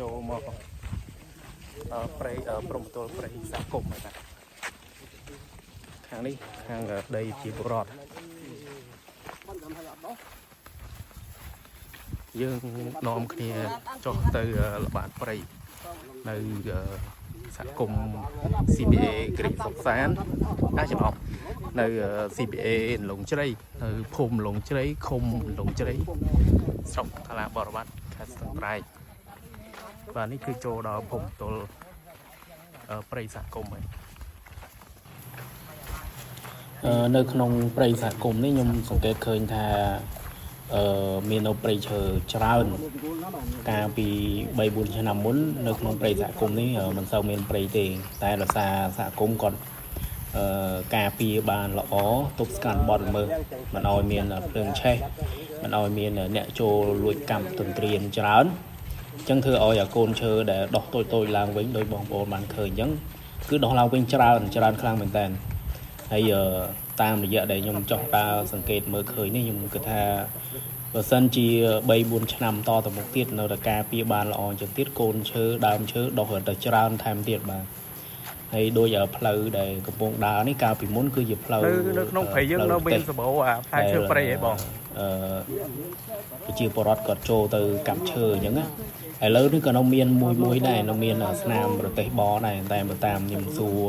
ចូលមកព្រៃព្រំទល់ព្រៃសាគមហ្នឹងខាងនេះខាងដីជាបុរដ្ឋយើងនាំគ្នាចុះទៅល្បាតព្រៃនៅសហគមន៍ CBA ក្រីកសុកសានច្រឡំនៅ CBA លងជ្រៃនៅភូមិលងជ្រៃឃុំលងជ្រៃស្រុកថ្លាបរវត្តខេត្តស្ទឹងត្រែងបាទនេះគឺចូលដល់ភូមិទល់ព្រៃសហគមន៍ហើយនៅក្នុងព្រៃសហគមន៍នេះខ្ញុំសង្កេតឃើញថាមាននៅព្រៃឈើច្រើនកាលពី 3-4 ឆ្នាំមុននៅក្នុងព្រៃសហគមន៍នេះមិនសូវមានព្រៃទេតែដោយសារសហគមន៍គាត់ការពារបានល្អទប់ស្កាត់បទល្មើសមិនឲ្យមានភ្លើងឆេះមិនឲ្យមានអ្នកចូលលួចកាប់ទន្ទ្រានច្រើនអញ្ចឹងធ្វើឲ្យអាកូនឈើដែលដុះតូចៗឡើងវិញដោយបងប្អូនបានឃើញអញ្ចឹងគឺដុះឡើងវិញច្រើនខ្លាំងមែនតើហើយតាមរយៈដែលខ្ញុំចុះដើរសង្កេតមើលឃើញនេះខ្ញុំគិតថាបើសិនជា 3-4 ឆ្នាំតទៅមុខទៀតនៅតែការពារបានល្អអញ្ចឹងទៀតកូនឈើដើមឈើដុះទៅច្រើនថែមទៀតបាទហើយដូចផ្លូវដែលកំពុងដើរនេះកាលពីមុនគឺជាផ្លូវនៅក្នុងព្រៃយើងនៅមានសម្បូរផ្លែឈើព្រៃហ៎បងប្រជាពលរដ្ឋគាត់ចូលទៅកាប់ឈើអញ្ចឹងណាឥឡូវនេះក៏នៅមានមួយដែរនៅមានស្នាមប្រទេសបដែរតែបើតាមខ្ញុំសួរ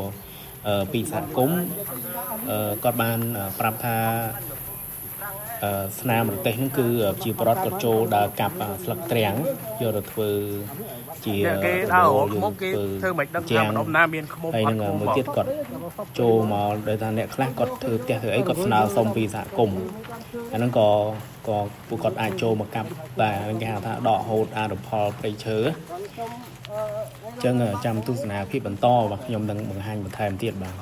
ពីសហគមន៍គាត់បានប្រាប់ថាស្នាមប្រទេសហ្នឹងគឺជាប្រដ្ឋគាត់ចូលដើរកាប់ស្លឹកទ្រាំងយកទៅធ្វើជាគេដើរមកគេធ្វើមិនដឹងថាម្ដុំណាមានខ្មុំអត់ហើយនឹងមួយទៀតគាត់ចូលមកដោយថាអ្នកខ្លះគាត់ធ្វើផ្ទះធ្វើអីគាត់ស្នើសុំពីសហគមន៍អាហ្នឹងក៏ពួកគាត់អាចចូលមកកាប់បាទគេហៅថាដកហូតអនុផលព្រៃឈើអញ្ចឹងចាំទស្សនាភាពបន្តបាទខ្ញុំនឹងបង្ហាញបន្ថែមទៀតបាទ